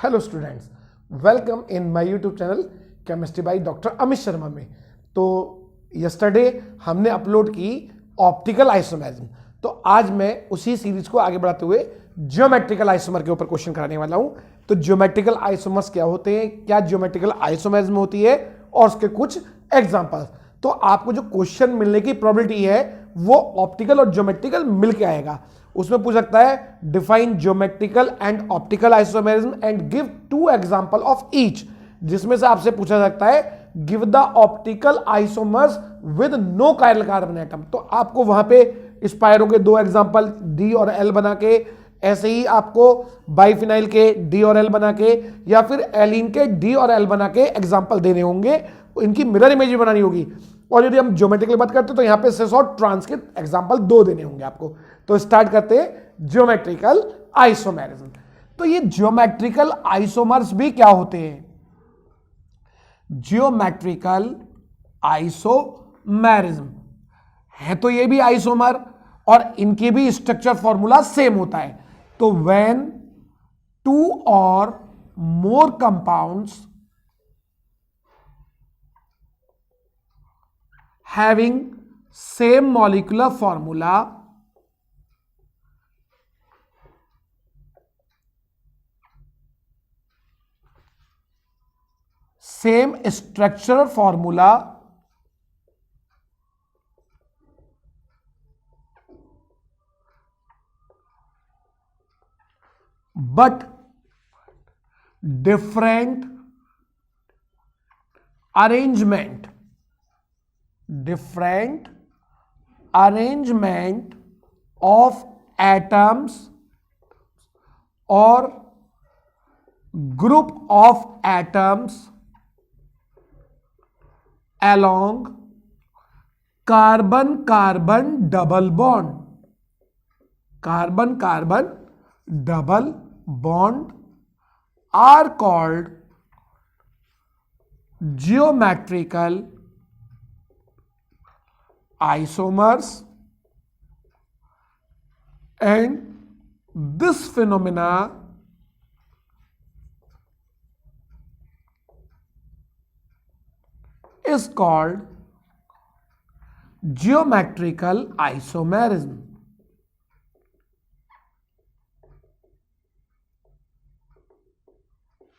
Hello students, welcome in my YouTube channel chemistry by doctor Amit Sharma में। तो yesterday हमने upload की ऑप्टिकल आइसोमेरिज्म, तो आज मैं उसी सीरीज को आगे बढ़ाते हुए ज्योमेट्रिकल आइसोमर के ऊपर क्वेश्चन कराने वाला हूं। तो ज्योमेट्रिकल आइसोमर्स क्या होते हैं, क्या ज्योमेट्रिकल आइसोमेरिज्म होती है और उसके कुछ एग्जांपल्स। तो आपको जो क्वेश्चन मिलने की प्रोबेबिलिटी है वो ऑप्टिकल और ज्योमेट्रिकल मिलके आएगा। उसमें पूछ सकता है define geometrical and optical isomerism and give two example of each, जिसमें से आपसे पूछा सकता है give the optical isomers with no chiral carbon atom. तो आपको वहां पे स्पायरो के दो एग्जांपल डी और एल बना के, ऐसे ही आपको बाइफिनाइल के डी और एल बना के, या फिर एलिन के डी और एल बना के एग्जांपल देने होंगे, इनकी मिरर इमेज भी बनानी होगी। और यदि हम ज्योमेट्रिकल बात करते हैं तो यहां पे सिस और ट्रांस के एग्जांपल दो देने होंगे आपको। तो स्टार्ट करते हैं ज्योमेट्रिकल आइसोमेरिज्म। तो ये ज्योमेट्रिकल आइसोमर्स भी क्या होते हैं? ज्योमेट्रिकल आइसोमेरिज्म है तो ये भी आइसोमर और इनके भी स्ट्रक्चर फॉर्मूला सेम होता है। तो व्हेन टू और मोर compounds having same molecular formula same structural formula but different arrangement of atoms or group of atoms along carbon-carbon double bond are called geometrical isomers, and this phenomena is called geometrical isomerism.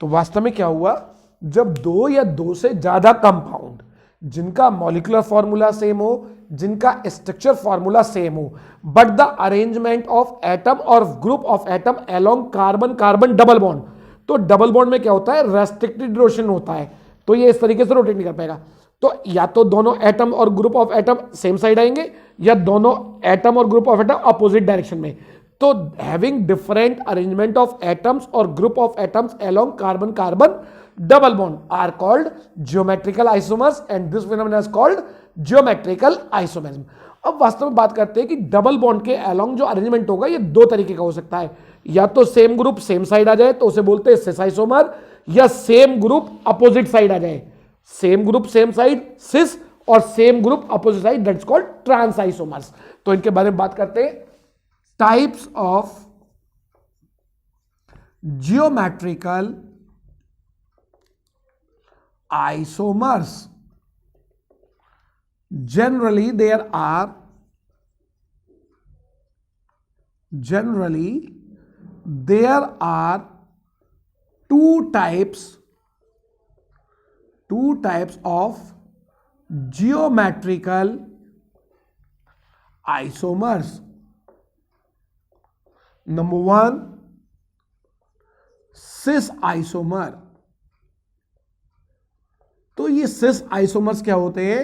तो वास्तव में क्या हुआ, जब दो या दो से ज्यादा कंपाउंड जिनका मॉलिक्यूलर फॉर्मूला सेम हो, जिनका स्ट्रक्चर फॉर्मूला सेम हो, but the arrangement of atom और group of atom along carbon carbon double bond. तो डबल बॉन्ड में क्या होता है, रेस्ट्रिक्टेड रोटेशन होता है, तो ये इस तरीके से रोटेट नहीं कर पाएगा। तो या तो दोनों एटम और group of atom same side आएंगे, या दोनों एटम और group of atom opposite direction में। तो having different arrangement of atoms और group of atoms along carbon carbon double bond are called geometrical isomers and this phenomenon is called geometrical isomerism। अब वास्तव में बात करते हैं कि डबल बॉन्ड के अलोंग जो अरेंजमेंट होगा ये दो तरीके का हो सकता है, या तो सेम ग्रुप सेम साइड आ जाए तो उसे बोलते हैं सिस आइसोमर, या सेम ग्रुप अपोजिट साइड आ जाए, same group same side cis और same group opposite side that's called trans isomers. तो इनके बारे में बात करते हैं। Types of geometrical isomers, generally there are two types of geometrical isomers. Number one, cis isomer। तो ये सिस आइसोमर्स क्या होते हैं?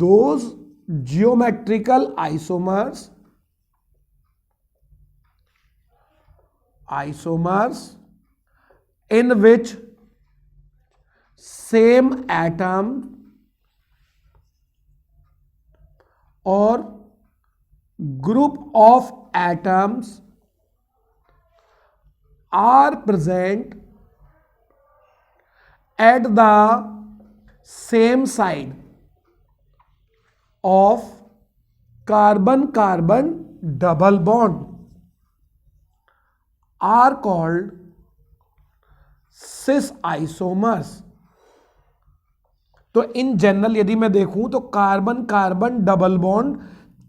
Those geometrical isomers in which same atom or group of atoms are present at the same side of carbon-carbon double bond are called cis isomers. तो in general यदि मैं देखूं तो कार्बन कार्बन डबल बॉन्ड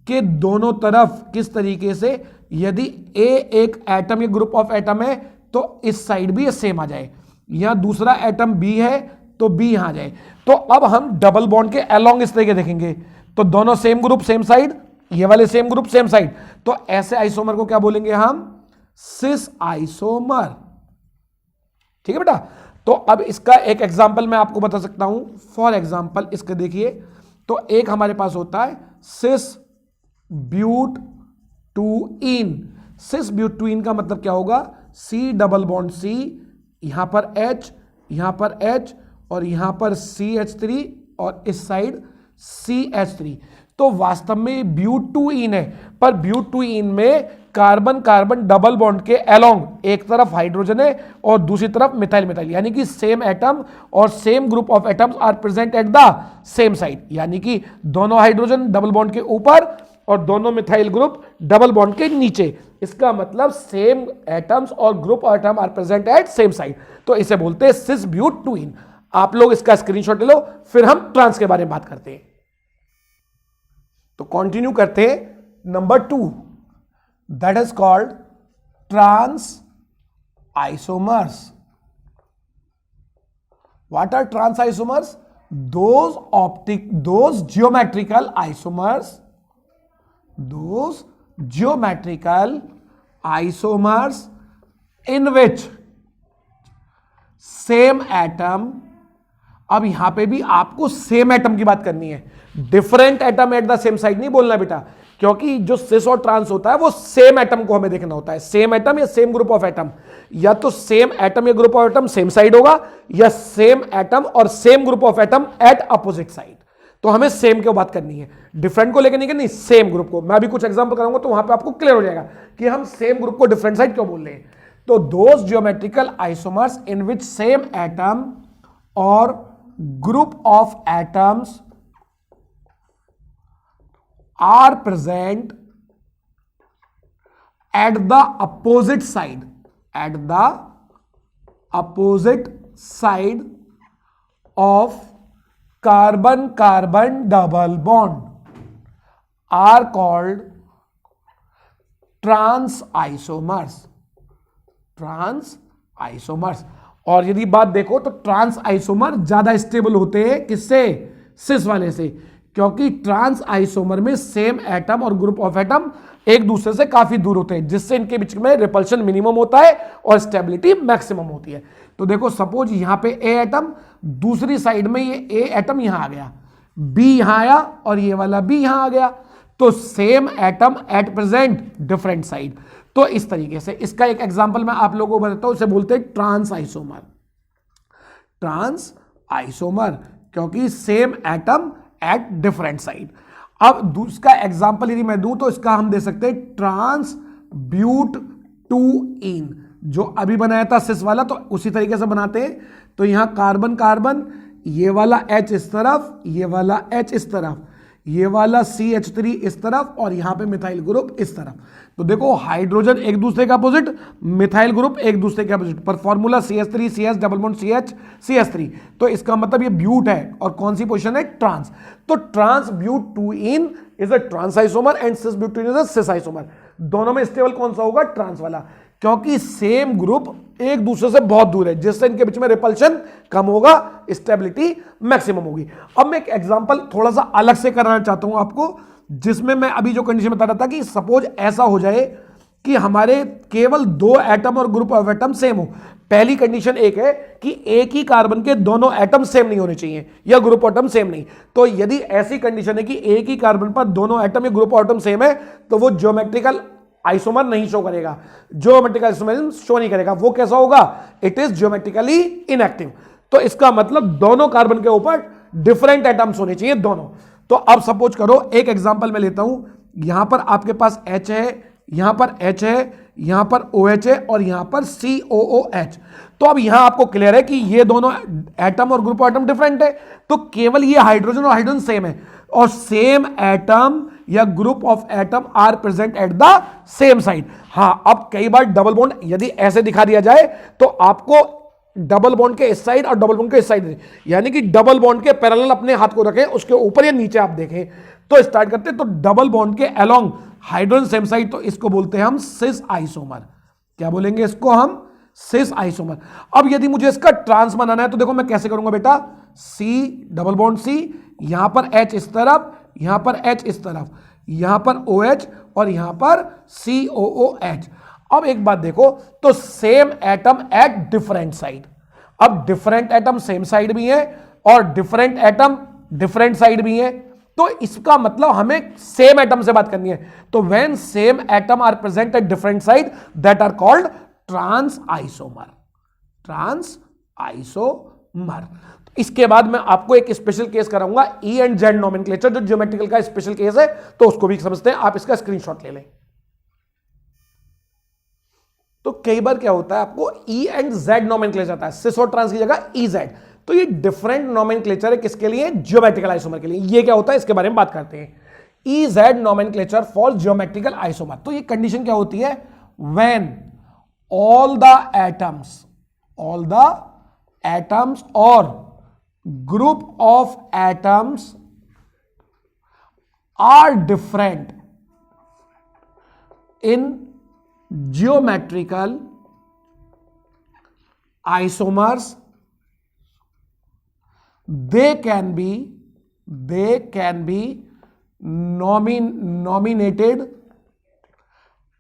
के दोनों तरफ किस तरीके से, यदि ए एक एटम या ग्रुप ऑफ एटम है तो इस साइड भी सेम आ जाए, या दूसरा एटम बी है तो बी यहां आ जाए। तो अब हम डबल बॉन्ड के अलोंग इस तरीके देखेंगे, तो दोनों सेम ग्रुप सेम साइड, ये वाले सेम ग्रुप सेम साइड, तो ऐसे आइसोमर को क्या बोलेंगे हम, सिस आइसोमर। ठीक है बेटा। तो अब इसका एक एग्जांपल मैं आपको बता सकता हूं। फॉर एग्जांपल इसके देखिए, तो एक हमारे पास होता है सिस ब्यूट टू इन। सिस ब्यूटूइन का मतलब क्या होगा, सी डबल बॉन्ड सी, यहां पर H, यहां पर H और यहां पर CH3 और इस साइड CH3। तो वास्तव में ब्यूटूइन है, पर ब्यूटूइन में कार्बन कार्बन डबल बॉन्ड के अलोंग एक तरफ हाइड्रोजन है और दूसरी तरफ मिथाइल मिथाइल, यानी कि सेम एटम और same group of atoms are present at the same side, यानी कि दोनों हाइड्रोजन डबल बॉन्ड के ऊपर और दोनों मिथाइल ग्रुप डबल बॉन्ड के नीचे। इसका मतलब सेम एटम्स और group atom are present at same side, तो इसे बोलते हैं सिस ब्यूटूइन। आप लोग इसका स्क्रीनशॉट ले लो, फिर हम ट्रांस के बारे में बात करते हैं। तो कंटिन्यू करते हैं। Number 2, that is called trans isomers. What are trans isomers? Those geometrical isomers in which same atom, अब यहां पे भी आपको सेम एटम की बात करनी है, different atom at the same side नहीं बोलना बेटा, क्योंकि जो सिस और ट्रांस होता है वो सेम एटम को हमें देखना होता है, सेम एटम या सेम ग्रुप ऑफ एटम, या तो सेम एटम या group of atom same side होगा, या सेम एटम और same group of atom at opposite side. तो हमें सेम की बात करनी है, डिफरेंट को लेकर नहीं करनी, सेम ग्रुप को। मैं अभी कुछ एग्जांपल कराऊंगा तो वहां पे आपको क्लियर हो जाएगा कि हम सेम ग्रुप को डिफरेंट साइड क्यों बोल रहे हैं। तो those geometrical isomers in which same atom और group of atoms are present at the opposite side of carbon carbon double bond are called trans isomers। और यदि बात देखो तो ट्रांस आइसोमर ज्यादा स्टेबल होते हैं किससे, सिस वाले से, क्योंकि ट्रांस आइसोमर में सेम एटम और ग्रुप ऑफ एटम एक दूसरे से काफी दूर होते हैं, जिससे इनके बीच में रिपल्शन मिनिमम होता है और स्टेबिलिटी मैक्सिमम होती है। तो देखो सपोज यहां पे ए एटम, दूसरी साइड में ये ए एटम यहां आ गया, बी यहां आया और ये वाला बी यहां आ गया, तो same atom at present different side. तो इस तरीके से इसका एक एग्जांपल मैं आप लोगों को बताता हूं, उसे बोलते हैं ट्रांस आइसोमर, क्योंकि same atom at different side. अब दूसरा एग्जांपल यदि मैं दूं तो इसका हम दे सकते हैं ट्रांस ब्यूट टू इन, जो अभी बनाया था सिस वाला, तो उसी तरीके से बनाते हैं। तो यहां कार्बन कार्बन, ये वाला H इस तरफ, ये वाला H इस तरफ, ये वाला CH3 इस तरफ और यहां पे मिथाइल ग्रुप इस तरफ। तो देखो हाइड्रोजन एक दूसरे के अपोजिट, मिथाइल ग्रुप एक दूसरे के अपोजिट, पर formula CH3 CS double bond CH CH3। तो इसका मतलब ये ब्यूट है और कौन सी पोजीशन है, ट्रांस। तो trans but two ene is a trans isomer and cis but two ene is a cis isomer. दोनों में स्टेबल कौन सा होगा, ट्रांस वाला, क्योंकि सेम ग्रुप एक दूसरे से बहुत दूर है, जिससे इनके बीच में रिपल्शन कम होगा, स्टेबिलिटी मैक्सिमम होगी। अब मैं एक एग्जांपल थोड़ा सा अलग से कराना चाहता हूं आपको, जिसमें मैं अभी जो कंडीशन बता रहा था कि सपोज ऐसा हो जाए कि हमारे केवल दो एटम और ग्रुप ऑफ एटम सेम हो। पहली कंडीशन एक है कि एक ही कार्बन के दोनों एटम सेम नहीं होने चाहिए या ग्रुप एटम सेम नहीं। तो यदि ऐसी कंडीशन है कि एक ही कार्बन पर दोनों एटम या ग्रुप एटम सेम है, तो वो ज्योमेट्रिकल आइसोमर नहीं शो करेगा, ज्योमेट्रिकल आइसोमर शो नहीं करेगा। वो कैसा होगा, इट इज ज्योमेट्रिकली इनएक्टिव। तो इसका मतलब दोनों कार्बन के ऊपर डिफरेंट एटम्स होने चाहिए दोनों। तो अब सपोज करो, एक एग्जांपल मैं लेता हूं, यहां पर आपके पास H है, यहां पर H है, यहां पर OH है और यहां पर COOH। तो अब यहां आपको क्लियर है कि ये दोनों एटम और ग्रुप एटम डिफरेंट है, तो केवल ये हाइड्रोजन और हाइड्रोजन सेम है और सेम एटम या group of atom are present at the same side. हां, अब कई बार डबल बॉन्ड यदि ऐसे दिखा दिया जाए तो आपको डबल बॉन्ड के इस साइड और डबल बॉन्ड के इस साइड, यानी कि डबल बॉन्ड के पैरेलल अपने हाथ को रखें, उसके ऊपर या नीचे आप देखें। तो स्टार्ट करते हैं। तो डबल बॉन्ड के अलोंग हाइड्रोजन सेम साइड, तो इसको बोलते हैं हम सिस आइसोमर। क्या बोलेंगे इसको हम? Cis isomer. अब यदि मुझे इसका ट्रांस बनाना है तो देखो मैं कैसे करूंगा बेटा, सी डबल बॉन्ड सी, यहां पर H इस तरफ, यहां पर H इस तरफ, यहां पर OH और यहां पर COOH। अब एक बात देखो, तो same atom at different side. अब डिफरेंट एटम सेम साइड भी है और डिफरेंट एटम डिफरेंट साइड भी है, तो इसका मतलब हमें सेम एटम से बात करनी है। तो when same atom are present at different side that are called trans isomer. Trans isomer. इसके बाद मैं आपको एक स्पेशल केस कराऊंगा, ई एंड जेड नोमेनक्लेचर, जो ज्योमेट्रिकल का स्पेशल केस है, तो उसको भी समझते हैं। आप इसका स्क्रीनशॉट ले लें। तो कई बार क्या होता है, आपको ई एंड जेड नोमेनक्लेचर आता है, सिस और ट्रांस की जगह ई जेड। तो ये डिफरेंट नोमेनक्लेचर है, किसके लिए? ज्योमेट्रिकल आइसोमर के लिए। ये क्या होता है, इसके बारे में बात करते हैं। ई Z nomenclature for geometrical isomer. तो ये कंडीशन क्या होती है? When all the atoms or group of atoms are different in geometrical isomers, they can be nominated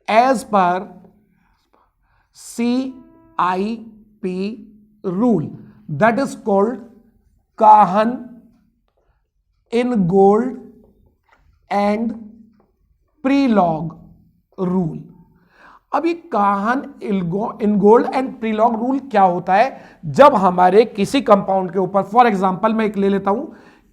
as per CIP rule, that is called Kahan-Ingold and Prelog rule। अब ये काहन इनगोल्ड and प्रीलॉग rule क्या होता है? जब हमारे किसी कंपाउंड के ऊपर, फॉर एग्जांपल मैं एक ले लेता हूं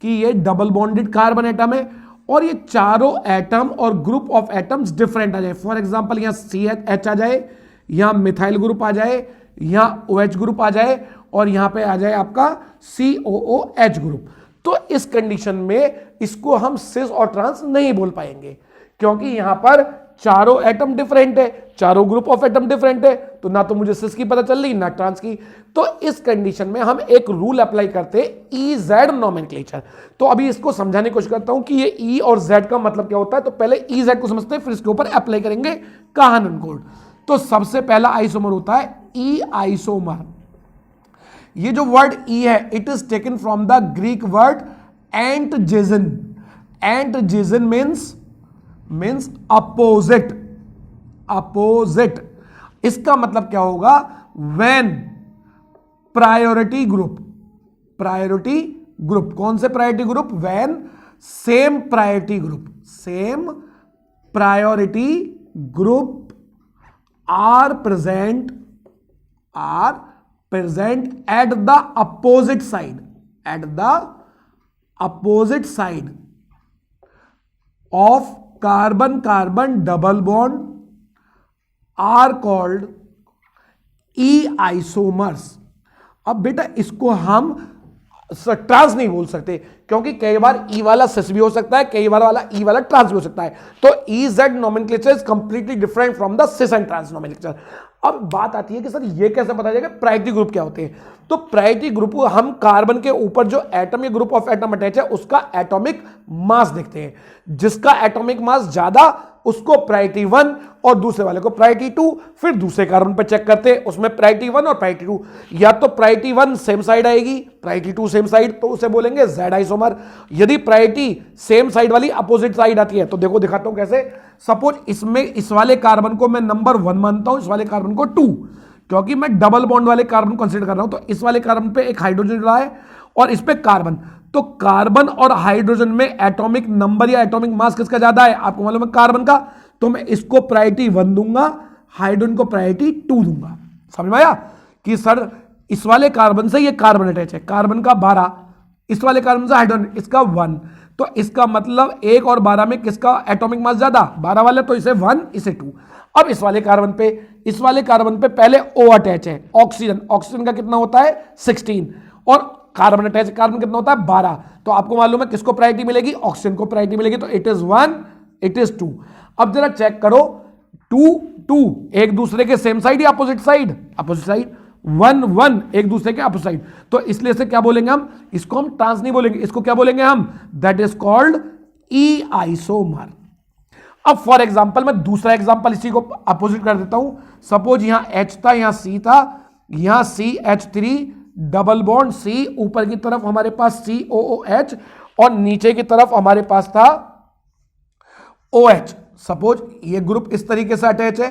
कि ये डबल बॉन्डेड कार्बन एटम है और ये चारों एटम और ग्रुप ऑफ एटम्स डिफरेंट आ जाए। फॉर एग्जांपल यहां CH आ जाए, यहां मिथाइल ग्रुप आ जाए, यहां OH ग्रुप आ जाए और यहां पे आ जाए आपका COOH ग्रुप। तो इस कंडीशन में इसको हम सिस और ट्रांस नहीं बोल पाएंगे, क्योंकि यहां पर चारों एटम डिफरेंट है, चारों ग्रुप ऑफ एटम डिफरेंट है, तो ना तो मुझे सिस की पता चल रही ना ट्रांस की। तो इस कंडीशन में हम एक रूल अप्लाई करते हैं, ई जेड नोमेनक्लेचर। तो अभी इसको समझाने की कोशिश करता हूं कि ये ई और जेड का मतलब क्या होता है। तो पहले ई जेड को समझते हैं, फिर इसके ऊपर अप्लाई करेंगे काहन-इनगोल्ड। तो सबसे पहला आइसोमर होता है ई आइसोमर। ये जो वर्ड ई है, it is taken from the Greek word एंटजेजन। एंटजेजन मीन्स अपोजिट। इसका मतलब क्या होगा? व्हेन प्रायोरिटी ग्रुप, कौन से priority group? When same priority group are present at the opposite side of carbon double bond are called E isomers। अब बेटा इसको हम ट्रांस नहीं बोल सकते, क्योंकि कई बार ई वाला सिस भी हो सकता है, कई बार वाला ई वाला ट्रांस भी हो सकता है। तो E Z nomenclature is completely different from the cis and trans nomenclature. अब बात आती है कि सर ये कैसे पता चलेगा प्रायोरिटी ग्रुप क्या होते हैं? तो प्रायोरिटी ग्रुप हम कार्बन के ऊपर जो एटम या ग्रुप ऑफ एटम अटैच है उसका एटॉमिक मास देखते हैं। जिसका एटॉमिक मास ज्यादा उसको प्रायोरिटी 1 और दूसरे वाले को प्रायोरिटी 2, फिर दूसरे कार्बन पर चेक करते हैं उसमें प्रायोरिटी 1 और प्रायोरिटी 2। या तो प्रायोरिटी 1 सेम साइड आएगी, प्रायोरिटी 2 सेम साइड, तो उसे बोलेंगे जेड आइसोमर। यदि प्रायोरिटी सेम साइड वाली अपोजिट साइड आती है तो देखो दिखाता हूं कैसे। सपोज इसमें इस वाले कार्बन को मैं नंबर 1 मानता हूं, इस वाले कार्बन को 2, क्योंकि मैं डबल बॉन्ड वाले कार्बन कंसीडर कर रहा हूं। तो इस वाले कार्बन पे एक हाइड्रोजन जुड़ा है और इस पे कार्बन, तो कार्बन और हाइड्रोजन में एटॉमिक नंबर या एटॉमिक मास किसका ज्यादा है? आपको मालूम है कार्बन का। तो मैं इसको प्रायोरिटी 1 दूंगा, हाइड्रोजन को प्रायोरिटी 2 दूंगा। समझ में आया कि सर इस वाले कार्बन से ये कार्बन अटैच है, कार्बन का 12, इस वाले कार्बन से हाइड्रोजन इसका 1। तो इसका मतलब 1 और 12 में किसका एटॉमिक मास ज्यादा? 12 वाले, तो इसे 1 इसे 2। अब इस वाले कार्बन पे पहले O अटैच है, ऑक्सीजन का कितना होता है? 16, और कार्बन अटैच, कार्बन कितना होता है? 12। तो आपको मालूम है किसको प्रायोरिटी मिलेगी? ऑक्सीजन को प्रायोरिटी मिलेगी। तो इट इज 1, इट इज 2। अब जरा चेक करो, 2 2 एक दूसरे के सेम साइड या अपोजिट साइड? 1 1 एक दूसरे के अपोजिट, तो इसलिए से क्या बोलेंगे हम, इसको हम ट्रांस नहीं बोलेंगे, इसको क्या बोलेंगे हम, that is called E isomer. अब फॉर एग्जांपल मैं दूसरा एग्जांपल इसी को अपोजिट कर देता हूं। सपोज यहां H था, यहां C था, यहां CH3 डबल बॉन्ड C, ऊपर की तरफ हमारे पास COOH और नीचे की तरफ हमारे पास था OH। सपोज ये ग्रुप इस तरीके से अटैच है,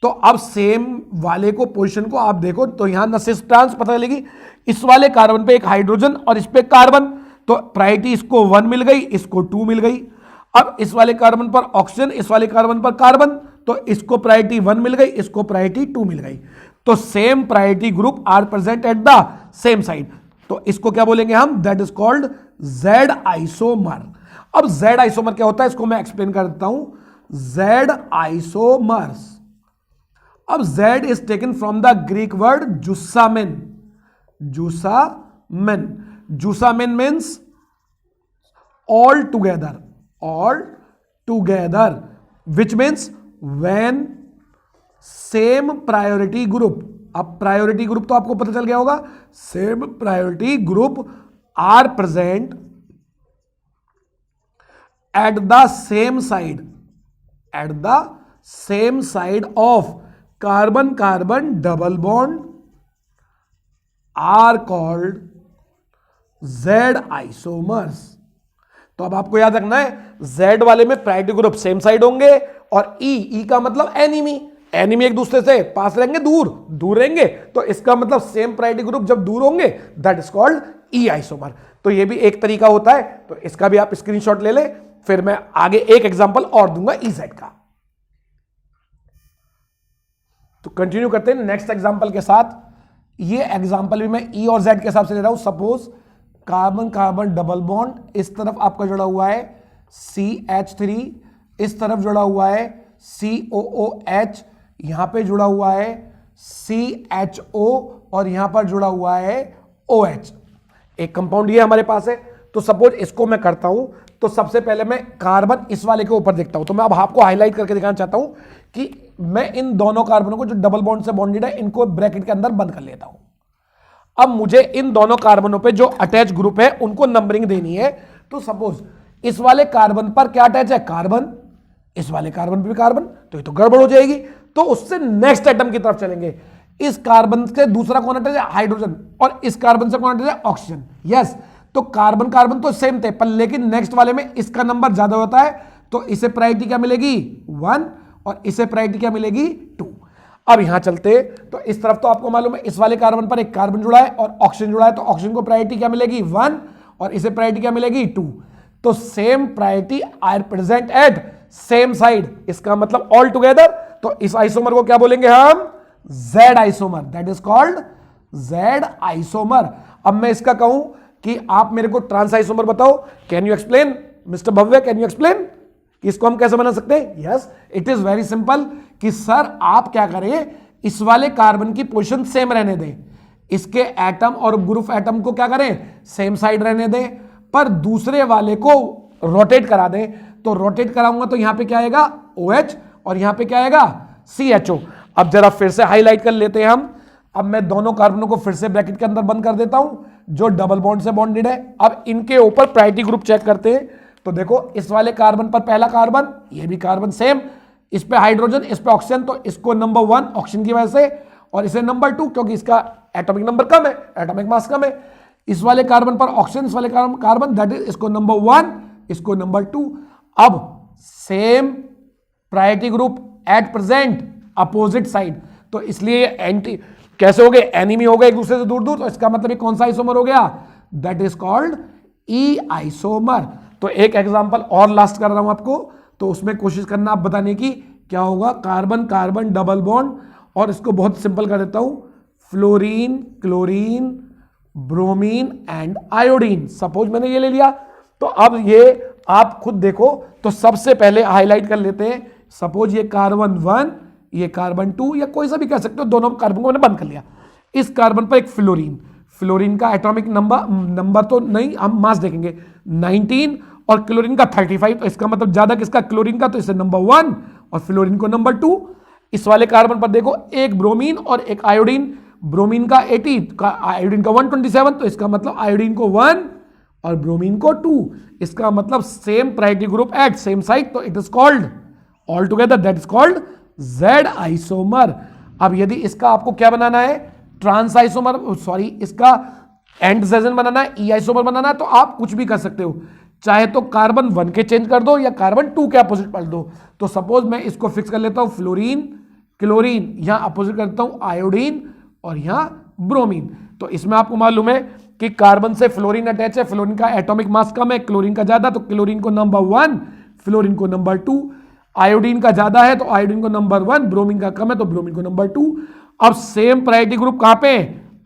तो अब सेम वाले को पोजीशन को आप देखो तो यहां न सिस ट्रांस पता चलेगी, इस वाले कार्बन पे एक हाइड्रोजन और इस पे कार्बन, तो प्रायोरिटी इसको 1 मिल गई, इसको 2 मिल गई। अब इस वाले कार्बन पर ऑक्सीजन, इस वाले कार्बन पर कार्बन, तो इसको प्रायोरिटी 1 मिल गई, इसको प्रायोरिटी 2 मिल गई। तो same priority group are present at the same side, तो इसको क्या बोलेंगे हम, that is called Z isomer. अब जेड आइसोमर क्या होता है, इसको मैं एक्सप्लेन कर देता हूं। जेड आइसोमर्स, अब Z is taken from the Greek word जुसामेन। जुसामेन, जुसामेन means all together, which means when same priority group, अब प्रायोरिटी ग्रुप तो आपको पता चल गया होगा, same priority group are present at the same side of carbon carbon double bond are called Z isomers. तो अब आपको याद रखना है, Z वाले में प्रायोरिटी ग्रुप सेम साइड होंगे, और E का मतलब एनिमी एक दूसरे से पास रहेंगे, दूर रहेंगे, तो इसका मतलब सेम प्रायोरिटी ग्रुप जब दूर होंगे that is called E isomer. तो ये भी एक तरीका होता है, तो इसका भी आप स्क्रीनशॉट ले लें, फिर मैं आगे एक एग्जांपल और दूंगा EZ का। तो कंटिन्यू करते हैं नेक्स्ट एग्जांपल के साथ। ये एग्जांपल भी मैं E और Z के हिसाब से ले रहा हूं। Suppose carbon carbon double bond इस तरफ आपका जुड़ा हुआ है CH3, इस तरफ जुड़ा हुआ है COOH, यहां पे जुड़ा हुआ है CHO और यहां पर जुड़ा हुआ है OH। एक कंपाउंड ये हमारे पास है। तो सपोज इसको मैं करता हूं, तो सबसे पहले मैं कार्बन इस वाले के ऊपर देखता हूं। तो मैं अब आपको हाईलाइट करके दिखाना चाहता हूं कि मैं इन दोनों कार्बनों को जो डबल बॉन्ड से बॉन्डेड है, इनको ब्रैकेट के अंदर बंद कर लेता हूं। अब मुझे इन दोनों कार्बनों पे जो अटैच ग्रुप है उनको नंबरिंग देनी है। तो सपोज इस वाले कार्बन पर क्या अटैच है, कार्बन, इस वाले कार्बन पे भी कार्बन, तो ये तो गड़बड़ हो जाएगी। तो उससे नेक्स्ट एटम की तरफ चलेंगे। इस कार्बन से दूसरा कौन अटैच है, हाइड्रोजन, और इस कार्बन से कौन अटैच है, ऑक्सीजन। यस, तो कार्बन कार्बन तो सेम थे, पर लेकिन नेक्स्ट वाले में इसका नंबर ज्यादा होता है, तो इसे प्रायोरिटी क्या मिलेगी, 1, और इसे प्रायोरिटी क्या मिलेगी, 2। अब यहां चलते, तो इस तरफ तो आपको मालूम है इस वाले कार्बन पर एक कार्बन जुड़ा है और ऑक्सीजन जुड़ा है, तो ऑक्सीजन को प्रायोरिटी क्या मिलेगी, 1, और इसे प्रायोरिटी क्या मिलेगी, 2। तो same priority are present at same side, इसका मतलब ऑल टुगेदर। तो इस आइसोमर को क्या बोलेंगे हम, Z isomer, that is called Z isomer. अब मैं इसका कहूं कि आप मेरे को ट्रांस आइसोमर बताओ, can you explain mister Bhavya, can you explain इसको हम कैसे बना सकते हैं। Yes, it is very simple कि सर आप क्या करें, इस वाले कार्बन की पोजीशन सेम रहने दें, इसके एटम और ग्रुप एटम को क्या करें, सेम साइड रहने दें, पर दूसरे वाले को रोटेट करा दें। तो रोटेट कराऊंगा तो यहां पे क्या आएगा, OH, और यहां पे क्या आएगा, CHO। अब जरा फिर से हाईलाइट कर लेते हैं हम। अब मैं दोनों कार्बनों को फिर से ब्रैकेट के अंदर बंद कर देता हूं, जो डबल बॉन्ड से बॉन्डेड है। अब इनके ऊपर प्रायोरिटी ग्रुप चेक करते हैं। तो देखो इस वाले कार्बन पर पहला कार्बन, ये भी कार्बन सेम, इस पे हाइड्रोजन, इस पे ऑक्सीजन, तो इसको नंबर 1 ऑक्सीजन की वजह से, और इसे नंबर 2 क्योंकि इसका एटॉमिक नंबर कम है, एटॉमिक मास कम है। इस वाले कार्बन पर ऑक्सीजन, इस वाले कार्बन दैट इज इसको नंबर 1, इसको नंबर 2। अब same priority group at present opposite side, तो इसलिए एंटी कैसे हो गए, एनिमी हो गए एक दूसरे से दूर दूर। तो इसका मतलब ये कौन सा आइसोमर हो गया, that is called E isomer. तो एक एग्जांपल और लास्ट कर रहा हूं आपको, तो उसमें कोशिश करना आप बताने की क्या होगा, कार्बन कार्बन डबल बॉन्ड, और इसको बहुत सिंपल कर देता हूं, fluorine chlorine bromine and iodine. Suppose मैंने ये ले लिया, तो अब ये आप खुद देखो, तो सबसे पहले हाईलाइट कर लेते हैं। सपोज ये कार्बन 1, ये कार्बन 2, या कोई सा भी कह सकते हो, दोनों कार्बन को मैंने बंद कर लिया। इस कार्बन पर एक फ्लोरीन, फ्लोरीन का एटॉमिक नंबर तो नहीं, हम मास देखेंगे 19, और क्लोरीन का 35, तो इसका मतलब ज्यादा किसका, क्लोरीन का, तो इसे नंबर 1 और फ्लोरीन को नंबर 2। इस वाले कार्बन पर देखो एक ब्रोमीन और एक आयोडीन, ब्रोमीन का 80, का आयोडीन का 127, तो इसका मतलब आयोडीन को 1 और ब्रोमीन को 2, इसका मतलब same priority group at same side, तो it is called all together that is called Z isomer. अब यदि इसका आपको क्या बनाना है, ट्रांस आइसोमर, सॉरी इसका एंड सेजन बनाना है, ई आइसोमर बनाना है, तो आप कुछ भी कर सकते हो, चाहे तो कार्बन 1 के चेंज कर दो या कार्बन 2 के अपोजिट पलट दो। तो सपोज मैं इसको फिक्स कर लेता हूं फ्लोरीन क्लोरीन, यहां अपोजिट करता हूं आयोडीन और यहां ब्रोमीन। तो इसमें आपको मालूम है कि कार्बन से फ्लोरीन अटैच है, फ्लोरीन का एटॉमिक मास कम है, क्लोरीन का ज्यादा, तो क्लोरीन को नंबर 1, फ्लोरीन को नंबर 2, आयोडीन का ज्यादा है तो आयोडीन को नंबर 1, ब्रोमीन का कम है तो ब्रोमीन को नंबर 2। अब सेम प्रायोरिटी ग्रुप कहां पे,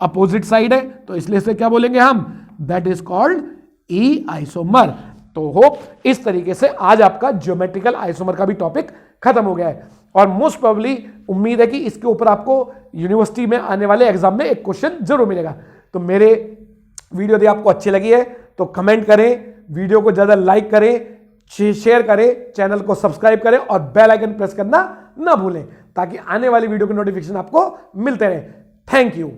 अपोजिट साइड है, तो इसलिए से क्या बोलेंगे हम, that is called E isomer. तो होप इस तरीके से आज आपका ज्योमेट्रिकल आइसोमर का भी टॉपिक खत्म हो गया है, और मोस्ट प्रोबेबली उम्मीद है कि इसके ऊपर आपको यूनिवर्सिटी में आने वाले एग्जाम में एक क्वेश्चन जरूर मिलेगा। तो मेरे वीडियो यदि आपको अच्छी लगी है तो कमेंट करें, वीडियो को ज्यादा लाइक करें, शेयर करें, चैनल को सब्सक्राइब करें और बेल आइकन प्रेस करना ना भूलें, ताकि आने वाली वीडियो के नोटिफिकेशन आपको मिलते रहे। Thank you.